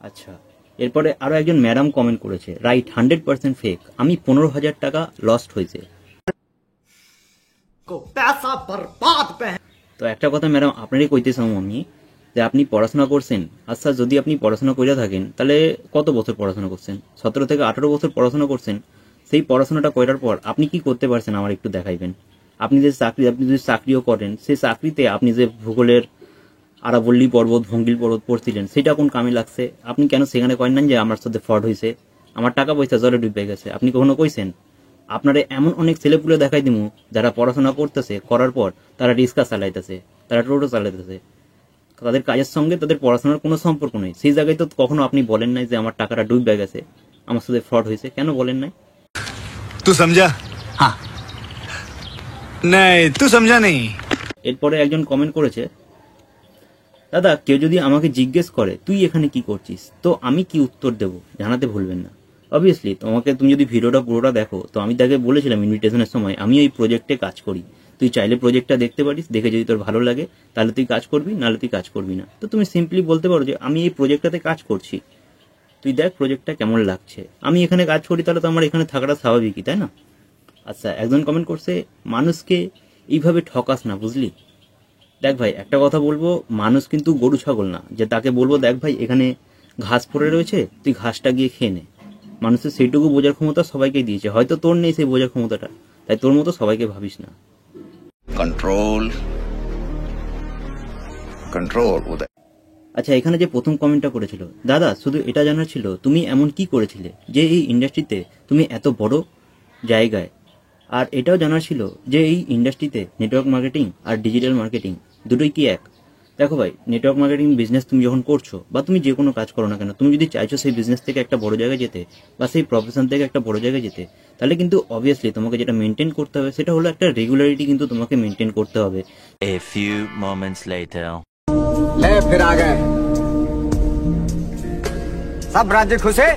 আচ্ছা, এরপরে আরো একজন ম্যাডাম কমেন্ট করেছে, রাইট 100% ফেক, আমি 15,000 টাকা লস্ট হয়েছে। তো একটা কথা ম্যাডাম আপনারই কইতেছিলাম আমি, যে আপনি পড়াশোনা করছেন। আচ্ছা, যদি আপনি পড়াশোনা করে থাকেন তাহলে কত বছর পড়াশোনা করছেন? 17 থেকে 18 বছর পড়াশোনা করছেন। সেই পড়াশোনাটা করার পর আপনি কি করতে পারছেন আমার একটু দেখাইবেন। আপনি যদি চাকরিও করেন, সেই চাকরিতে আপনি যে ভূগোলের আরাবল্লী পর্বত, ভঙ্গিল পর্বত পড়ছিলেন, সেটা কোন কামে লাগছে? আপনি কেন সেখানে করেন না যে আমার সাথে ফ্রড হয়েছে, আমার টাকা পয়সা জলে ডুবে গেছে? আপনি কখনো কইছেন? আপনারা এমন অনেক ছেলেপুলে দেখাই দিমু যারা পড়াশোনা করতেছে, করার পর তারা রিক্সা চালাইতেছে, তারা টোটো চালাইতেছে, তাদের কাজের সঙ্গে তাদের পড়াশোনার কোনো সম্পর্ক নেই। সেই জায়গায় তো কখনো আপনি বলেন নাই যে আমার টাকাটা ডুবে গেছে, আমার সাথে ফ্রড হয়েছে, কেন বলেন নাই? তুই সমঝা? হ্যাঁ, নাই তুই সমঝা নেই। এরপরে একজন কমেন্ট করেছে, দাদা কেউ যদি আমাকে জিজ্ঞেস করে তুই এখানে কি করছিস, তো আমি কি উত্তর দেব জানাতে ভুলবেন না। অবভিয়াসলি তুমি যদি ভিডিওটা পুরোটা দেখো, তো আমি তাকে বলেছিলাম ইনভিটেশনের সময় আমি এই প্রজেক্টে কাজ করি, তুই চাইলে প্রজেক্টটা দেখতে পারিস, দেখে যদি তোর ভালো লাগে তাহলে তুই কাজ করবি, নাহলে তুই কাজ করবি না। তো তুমি সিম্পলি বলতে পারো যে আমি এই প্রজেক্টটাতে কাজ করছি, তুই দেখ প্রজেক্টটা কেমন লাগছে, আমি এখানে কাজ করি, তাহলে তো আমার এখানে থাকাটা স্বাভাবিকই, তাই না? আচ্ছা, একজন কমেন্ট করছে, মানুষকে এইভাবে ঠকাস না, বুঝলি? দেখ ভাই, একটা কথা বলবো, মানুষ কিন্তু গরু ছাগল না যে তাকে বলবো দেখ ভাই এখানে ঘাস পড়ে রয়েছে, তুই ঘাসটা গিয়ে খেয়ে নে। মানুষের সেইটুকু বোঝার ক্ষমতা সবাইকে দিয়েছে, হয়তো তোর নেই সেই বোঝার ক্ষমতাটা, তাই তোর মতো সবাইকে ভাবিস না। Control control. আচ্ছা, এখানে যে প্রথম কমেন্টটা করেছিল, দাদা শুধু এটা জানার ছিল তুমি এমন কি করেছিলে যে এই ইন্ডাস্ট্রিতে তুমি এত বড় জায়গায়, আর এটাও জানার ছিল যে এই ইন্ডাস্ট্রিতে নেটওয়ার্ক মার্কেটিং আর ডিজিটাল মার্কেটিং দুটোই কি এক? দেখো ভাই, নেটওয়ার্ক মার্কেটিং বিজনেস তুমি যখন করছো, বা তুমি যে কোনো কাজ করো না কেন, তুমি যদি চাইছো সেই বিজনেস থেকে একটা বড় জায়গায় যেতে, বা সেই প্রফেশন থেকে একটা বড় জায়গায় যেতে, তাহলে কিন্তু অবভিয়াসলি তোমাকে যেটা মেনটেন করতে হবে সেটা হলো একটা রেগুলারিটি কিন্তু তোমাকে মেনটেন করতে হবে। A few moments later. ले फिर आ गए सब राज्य खुश है।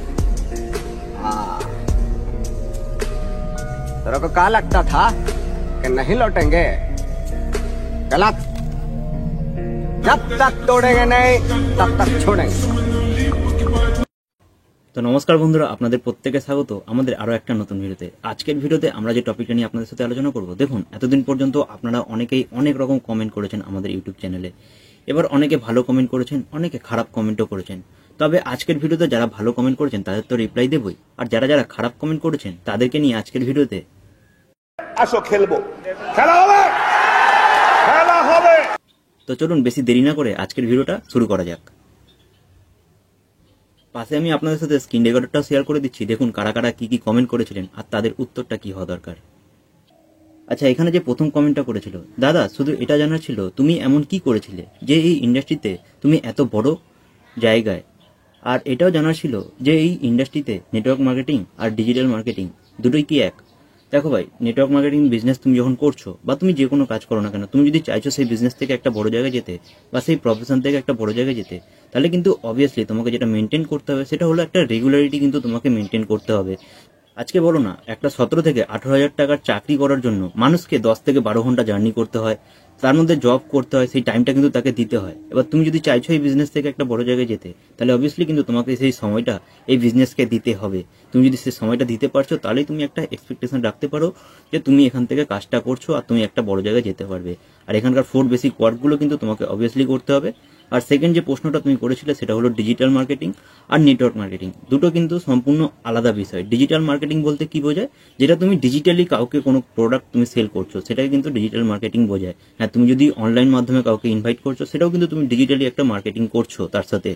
तेरे को क्या लगता था कि नहीं लौटेंगे? गलत। जब तक तोड़ेंगे नहीं तब तक छोड़ेंगे। তো নমস্কার বন্ধুরা, আপনাদের প্রত্যেকে স্বাগত আমাদের আরো একটা নতুন ভিডিওতে। আজকের ভিডিওতে আমরা যে টপিকটা নিয়ে আপনাদের সাথে আলোচনা করব, দেখুন এতদিন পর্যন্ত আপনারা অনেকেই অনেক রকম কমেন্ট করেছেন আমাদের ইউটিউব চ্যানেলে। এবার অনেকে ভালো কমেন্ট করেছেন, অনেকে খারাপ কমেন্টও করেছেন। তবে আজকের ভিডিওতে যারা ভালো কমেন্ট করেছেন তাদের তো রিপ্লাই দেবই, আর যারা যারা খারাপ কমেন্ট করেছেন তাদেরকে নিয়ে আজকের ভিডিওতে আসো খেলবো, খেলা হবে, খেলা হবে। তো চলুন বেশি দেরি না করে আজকের ভিডিওটা শুরু করা যাক। পাশে আমি আপনাদের সাথে স্ক্রিন রেকর্ডারটা শেয়ার করে দিচ্ছি, দেখুন কারা কারা কি কি কমেন্ট করেছিলেন আর তাদের উত্তরটা কি হওয়া দরকার। আচ্ছা, এখানে যে প্রথম কমেন্টটা করেছিল, দাদা শুধু এটা জানার ছিল তুমি এমন কি করেছিলে যে এই ইন্ডাস্ট্রিতে তুমি এত বড় জায়গায়, আর এটাও জানার ছিল যে এই ইন্ডাস্ট্রিতে নেটওয়ার্ক মার্কেটিং আর ডিজিটাল মার্কেটিং দুটোই কি এক? দেখো ভাই, নেটওয়ার্ক মার্কেটিং বিজনেস তুমি যখন করছো, বা তুমি যে কোনো কাজ করো না কেন, তুমি যদি চাইছো সেই বিজনেস থেকে একটা বড় জায়গায় যেতে, বা সেই প্রফেশন থেকে একটা বড় জায়গায় যেতে, তাহলে কিন্তু অবভিয়াসলি তোমাকে যেটা মেনটেন করতে হবে সেটা হলো একটা রেগুলারিটি কিন্তু তোমাকে মেনটেন করতে হবে। আজকে বলো না, একটা 17 থেকে 18,000 টাকার চাকরি করার জন্য মানুষকে 10 থেকে 12 ঘন্টা জার্নি করতে হয়, তার মধ্যে জব করতে হয়, সেই টাইমটা কিন্তু তাকে দিতে হয়। এবার তুমি যদি চাইছো এই বিজনেস থেকে একটা বড় জায়গায় যেতে, তাহলে অবভিয়াসলি কিন্তু তোমাকে সেই সময়টা এই বিজনেসকে দিতে হবে। তুমি যদি সেই সময়টা দিতে পারছো, তাহলেই তুমি একটা এক্সপেকটেশন রাখতে পারো যে তুমি এখান থেকে কাজটা করছো আর তুমি একটা বড় জায়গায় যেতে পারবে। আর এখানকার 4 বেসিক ওয়ার্কগুলো কিন্তু তোমাকে অবভিয়াসলি করতে হবে। আর সেকেন্ড যে প্রশ্নটা তুমি করেছিলে সেটা হলো ডিজিটাল মার্কেটিং আর নেটওয়ার্ক মার্কেটিং, দুটো কিন্তু সম্পূর্ণ আলাদা বিষয়। ডিজিটাল মার্কেটিং বলতে কি বোঝায়? যেটা তুমি ডিজিটালি কাউকে কোনো প্রোডাক্ট তুমি সেল করছো, সেটাকে কিন্তু ডিজিটাল মার্কেটিং বোঝায়। হ্যাঁ, তুমি যদি অনলাইন মাধ্যমে কাউকে ইনভাইট করছো, সেটাও কিন্তু তুমি ডিজিটালি একটা মার্কেটিং করছো তার সাথে।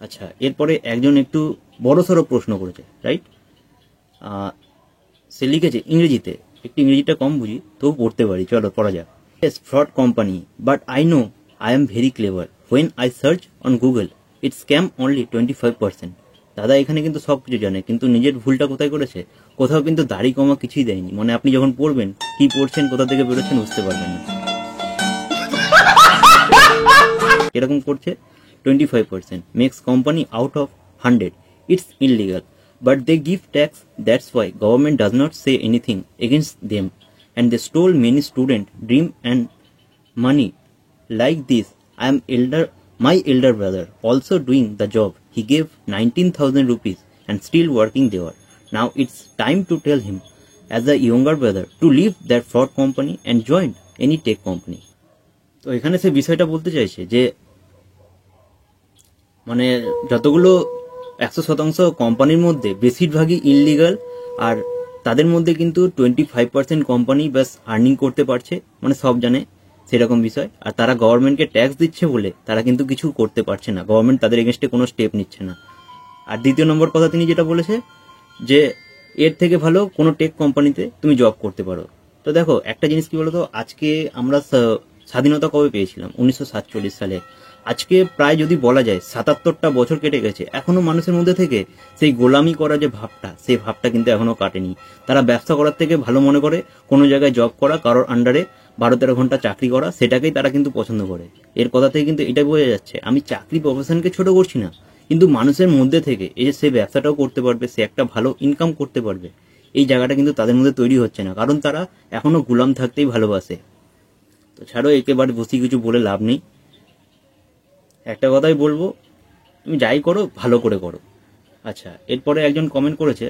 আচ্ছা, এরপরে একজন একটু বড়সড় প্রশ্ন করেছে, রাইট? সে লিখেছে ইংরেজিতে, একটু ইংরেজিটা কম বুঝি তবু পড়তে পারি, চলো পড়া যাক। Yes, fraud company, but I know I am very clever. When I search on Google, it scam only 25%. দাদা এখানে কিন্তু সবকিছু জানে, কিন্তু নিজের ভুলটা কোথায় করেছে? কোথাও কিন্তু দাড়ি কমা কিছুই দেয়নি, মানে আপনি যখন পড়বেন কি পড়ছেন, কোথা থেকে বেরোচ্ছেন বুঝতে পারবেন না। এরকম করছে 25%, makes company out of 100. It's illegal, but they give tax. That's why government does not say anything against them. And they stole many student dream and money like this. I am elder My elder brother also doing the job. He gave 19,000 rupees and still working there. Now it's time to tell him as a younger brother to leave that fraud company and join any tech company. তো এখানে সে বিষয়টা বলতে চাইছে যে মানে যতগুলো 100% কোম্পানির মধ্যে বেশিরভাগই ইললিগাল, আর তাদের মধ্যে কিন্তু 25% কোম্পানি ব্যাস আর্নিং করতে পারছে, মানে সব জানে সেরকম বিষয়। আর তারা গভর্নমেন্টকে ট্যাক্স দিচ্ছে বলে তারা কিন্তু কিছু করতে পারছে না, গভর্নমেন্ট তাদের এগেনস্টে কোনো স্টেপ নিচ্ছে না। আর দ্বিতীয় নম্বর কথা তিনি যেটা বলেছে যে এর থেকে ভালো কোনো টেক কোম্পানিতে তুমি জব করতে পারো। তো দেখো একটা জিনিস কি বলতো, আজকে আমরা স্বাধীনতা কবে পেয়েছিলাম? 1947 সালে। আজকে প্রায় যদি বলা যায় 77টা বছর কেটে গেছে, এখনো মানুষের মধ্যে থেকে সেই গোলামি করা যে ভাবটা, সেই ভাবটা কিন্তু এখনো কাটেনি। তারা ব্যবসা করার থেকে ভালো মনে করে কোনো জায়গায় জব করা, কারোর আন্ডারে 12-13 ঘন্টা চাকরি করা, সেটাকেই তারা কিন্তু পছন্দ করে। এর কথা থেকে কিন্তু এটা বোঝা যাচ্ছে, আমি চাকরি প্রফেশনকে ছোট করছি না, কিন্তু মানুষের মধ্যে থেকে এই যে সে ব্যবসাটাও করতে পারবে, সে একটা ভালো ইনকাম করতে পারবে, এই জায়গাটা কিন্তু তাদের মধ্যে তৈরি হচ্ছে না, কারণ তারা এখনো গোলাম থাকতেই ভালোবাসে। তো ছাড়ো, একেবারে বসে কিছু বলে লাভ নেই। একটা কথাই বলবো, তুমি যাই করো ভালো করে করো। আচ্ছা, এরপরে একজন কমেন্ট করেছে,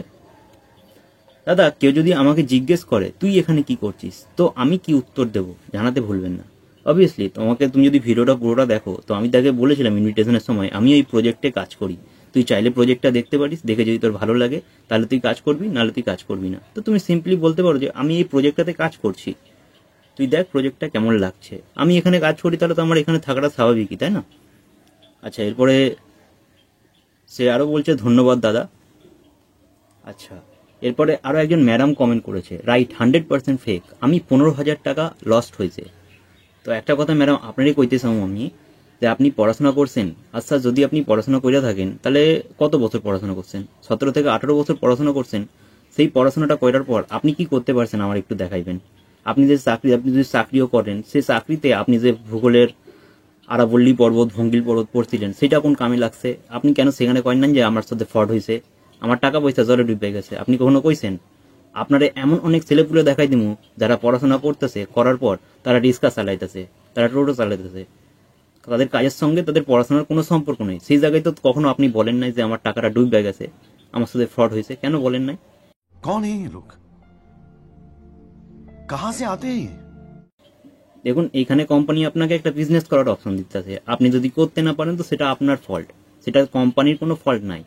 দাদা কেউ যদি আমাকে জিজ্ঞেস করে তুই এখানে কি করছিস, তো আমি কি উত্তর দেবো জানাতে ভুলবেন না। অবভিয়াসলি তুমি যদি ভিডিওটা পুরোটা দেখো, তো আমি তাকে বলেছিলাম ইনভিটেশনের সময় আমি এই প্রজেক্টে কাজ করি, তুই চাইলে প্রজেক্টটা দেখতে পারিস, দেখে যদি তোর ভালো লাগে তাহলে তুই কাজ করবি, নাহলে তুই কাজ করবি না। তো তুমি সিম্পলি বলতে পারো যে আমি এই প্রজেক্টটাতে কাজ করছি, তুই দেখ প্রজেক্টটা কেমন লাগছে, আমি এখানে কাজ করি, তাহলে তো আমার এখানে থাকাটা স্বাভাবিকই, তাই না? আচ্ছা, এরপরে সে আরো বলছে ধন্যবাদ দাদা। আচ্ছা, এরপরে আরো একজন ম্যাডাম কমেন্ট করেছে, রাইট 100% ফেক, আমি 15,000 টাকা লস্ট হয়েছে। তো একটা কথা ম্যাডাম আপনারই কইতে চাও আমি, যে আপনি পড়াশোনা করছেন। আচ্ছা, যদি আপনি পড়াশোনা করে থাকেন তাহলে কত বছর পড়াশোনা করছেন? 17 থেকে 18 বছর পড়াশোনা করছেন। সেই পড়াশোনাটা করার পর আপনি কি করতে পারছেন আমার একটু দেখাইবেন। আপনি যদি চাকরিও করেন, সেই চাকরিতে আপনি যে ভূগোলের আরাবল্লী পর্বত, ভঙ্গিল পর্বত পড়ছিলেন, সেটা কোন কামে লাগছে? আপনি কেন সেখানে করেন না যে আমার সাথে ফ্রড হয়েছে, আমার টাকা পয়সা জলে ডুবে গেছে? আপনি কখনো কইছেন? আপনারা এমন অনেক ছেলেপুলে দেখাই দিমু যারা পড়াশোনা করতেছে, করার পর তারা রিক্সা চালাইতেছে, তারা টোটো চালাইতেছে, তাদের কাজের সঙ্গে তাদের পড়াশোনার কোনো সম্পর্ক নেই। সেই জায়গায় তো কখনো আপনি বলেন নাই যে আমার টাকাটা ডুবে গেছে, আমার সাথে ফ্রড হয়েছে, কেন বলেন নাই? कौन है ये लोग, कहां से आते हैं? দেখুন, এইখানে কোম্পানি আপনাকে একটা বিজনেস করার অপশন দিতেছে, আপনি যদি করতে না পারেন তো সেটা আপনার ফল্ট, সেটা কোম্পানির কোনো ফল্ট নাই।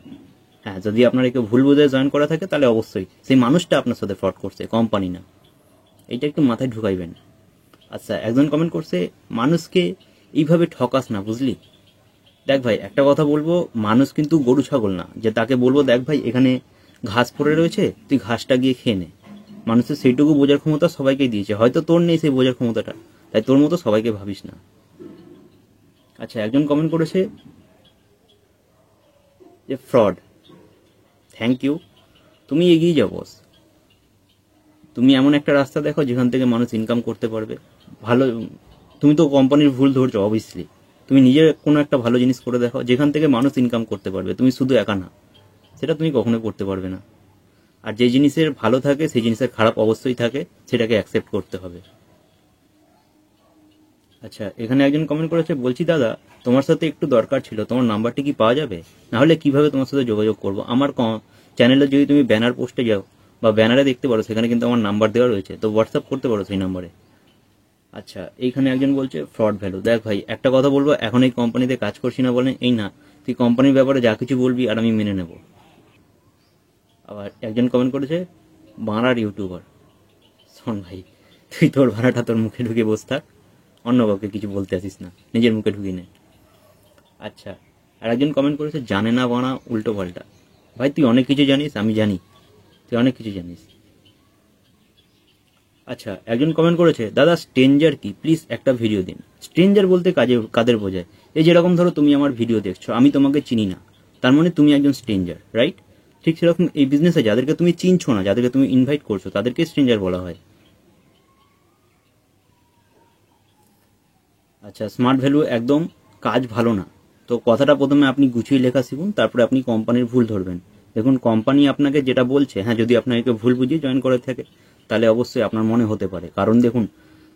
হ্যাঁ, যদি আপনার কেউ ভুল বুঝে জয়েন করা থাকে তাহলে অবশ্যই সেই মানুষটা আপনার সাথে ফ্রড করছে, কোম্পানি না। এইটা একটু মাথায় ঢুকাইবেন। আচ্ছা, একজন কমেন্ট করছে, মানুষকে এইভাবে ঠকাস না, বুঝলি? দেখ ভাই, একটা কথা বলবো, মানুষ কিন্তু গরু ছাগল না যে তাকে বলবো দেখ ভাই এখানে ঘাস পড়ে রয়েছে, তুই ঘাসটা গিয়ে খেয়ে নে। মানুষের সেইটুকু বোঝার ক্ষমতা সবাইকে দিয়েছে, হয়তো তোর নেই সেই বোঝার ক্ষমতাটা, তাই তোর মতো সবাইকে ভাবিস না। আচ্ছা, একজন কমেন্ট করেছে যে ফ্রড, থ্যাংক ইউ, তুমি এগিয়ে যাও বস, তুমি এমন একটা রাস্তা দেখো যেখান থেকে মানুষ ইনকাম করতে পারবে ভালো। তুমি তো কোম্পানির ভুল ধরছো, অবভিয়াসলি তুমি নিজে কোনো একটা ভালো জিনিস করে দেখো যেখান থেকে মানুষ ইনকাম করতে পারবে, তুমি শুধু একা না, সেটা তুমি কখনোই করতে পারবে না। আর যে জিনিসের ভালো থাকে সেই জিনিসের খারাপ অবশ্যই থাকে, সেটাকে অ্যাকসেপ্ট করতে হবে। আচ্ছা, এখানে একজন কমেন্ট করেছে, বলছি দাদা তোমার সাথে একটু দরকার ছিল, তোমার নাম্বারটি কি পাওয়া যাবে? না হলে কিভাবে তোমার সাথে যোগাযোগ করবো? আমার চ্যানেলে যদি তুমি ব্যানার পোস্টে যাও বা ব্যানারে দেখতে পারো, সেখানে কিন্তু আমার নাম্বার দেওয়া রয়েছে, তো হোয়াটসঅ্যাপ করতে পারো সেই নাম্বারে। আচ্ছা, এইখানে একজন বলছে ফ্রড ভ্যালু। দেখ ভাই, একটা কথা বলবো, এখন এই কোম্পানিতে কাজ করছি না বলেন এই না, তুই কোম্পানির ব্যাপারে যা কিছু বলবি আর আমি মেনে নেব। আবার একজন কমেন্ট করেছে, বাংলার ইউটিউবার। শোন ভাই, তুই তোর ভাড়াটা তোর মুখে ঢুকে বস থাক, অন্য কাউকে কিছু বলতে আসিস না, নিজের মুখে ঢুকিয়ে নে। আচ্ছা, আর একজন কমেন্ট করেছে, জানে না বানা উল্টো পাল্টা। ভাই তুই অনেক কিছু জানিস, আমি জানি তুই অনেক কিছু জানিস। আচ্ছা, একজন কমেন্ট করেছে, দাদা স্ট্রেঞ্জার কি, প্লিজ একটা ভিডিও দিন। স্ট্রেঞ্জার বলতে কাদের বোঝায়? এই যেরকম ধরো তুমি আমার ভিডিও দেখছো, আমি তোমাকে চিনি না, তার মানে তুমি একজন স্ট্রেঞ্জার, রাইট? ঠিক সেরকম এই বিজনেসে যাদেরকে তুমি চিনছো না, যাদেরকে তুমি ইনভাইট করছো, তাদেরকে স্ট্রেঞ্জার বলা হয়। আচ্ছা, স্মার্ট ভ্যালু একদম কাজ ভালো না, তো কথাটা প্রথমে আপনি গুছিয়ে লেখা শিখুন, তারপরে আপনি কোম্পানির ভুল ধরবেন। দেখুন, কোম্পানি আপনাকে যেটা বলছে, হ্যাঁ যদি আপনাকে ভুল বুঝিয়ে জয়েন করে থাকে তাহলে অবশ্যই আপনার মনে হতে পারে, কারণ দেখুন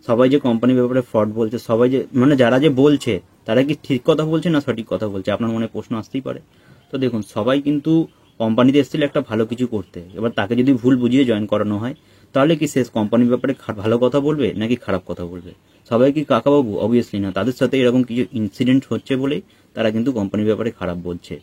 সবাই যে কোম্পানির ব্যাপারে ফ্রড বলছে, সবাই যে মানে যারা যে বলছে তারা কি ঠিক কথা বলছে না সঠিক কথা বলছে, আপনার মনে প্রশ্ন আসতেই পারে। তো দেখুন, সবাই কিন্তু কোম্পানিতে এসেছিল একটা ভালো কিছু করতে, এবার তাকে যদি ভুল বুঝিয়ে জয়েন করানো হয় তাহলে কি শেষ কোম্পানির ব্যাপারে ভালো কথা বলবে নাকি খারাপ কথা বলবে? সবাই কি কাকাবাবু? অবভিয়াসলি না। তাদের সাথে এরকম কিছু ইনসিডেন্ট হচ্ছে বলেই তারা কিন্তু কোম্পানির ব্যাপারে খারাপ বলছে।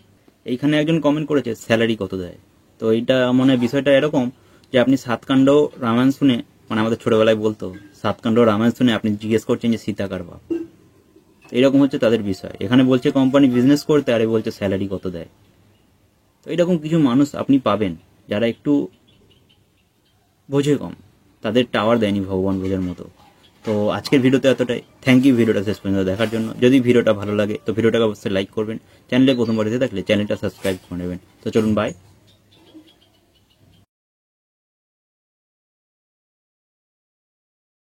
এইখানে একজন কমেন্ট করেছে স্যালারি কত দেয়। তো এইটা মানে বিষয়টা এরকম যে আপনি সাতকাণ্ড রামায়ণ শুনে, মানে আমাদের ছোটবেলায় বলতো সাতকাণ্ড রামায়ণ শুনে আপনি জিজ্ঞেস করছেন যে সীতা কার বাপ। এরকম হচ্ছে তাদের বিষয়। এখানে বলছে কোম্পানি বিজনেস করতে, আরে বলছে স্যালারি কত দেয়। তো এরকম কিছু মানুষ আপনি পাবেন যারা একটু বোঝে কম, তাদের টাওয়ার দেয়নি ভগবান বোঝার মতো। তো আজকের ভিডিওতে এতটাই। থ্যাংক ইউ ভিডিওটা শেষ পর্যন্ত দেখার জন্য। যদি ভিডিওটা ভালো লাগে তো ভিডিওটাকে অবশ্যই লাইক করবেন, চ্যানেলে প্রথমবার এসে থাকলে চ্যানেলটা সাবস্ক্রাইব করে নেবেন। তো চলুন বাই।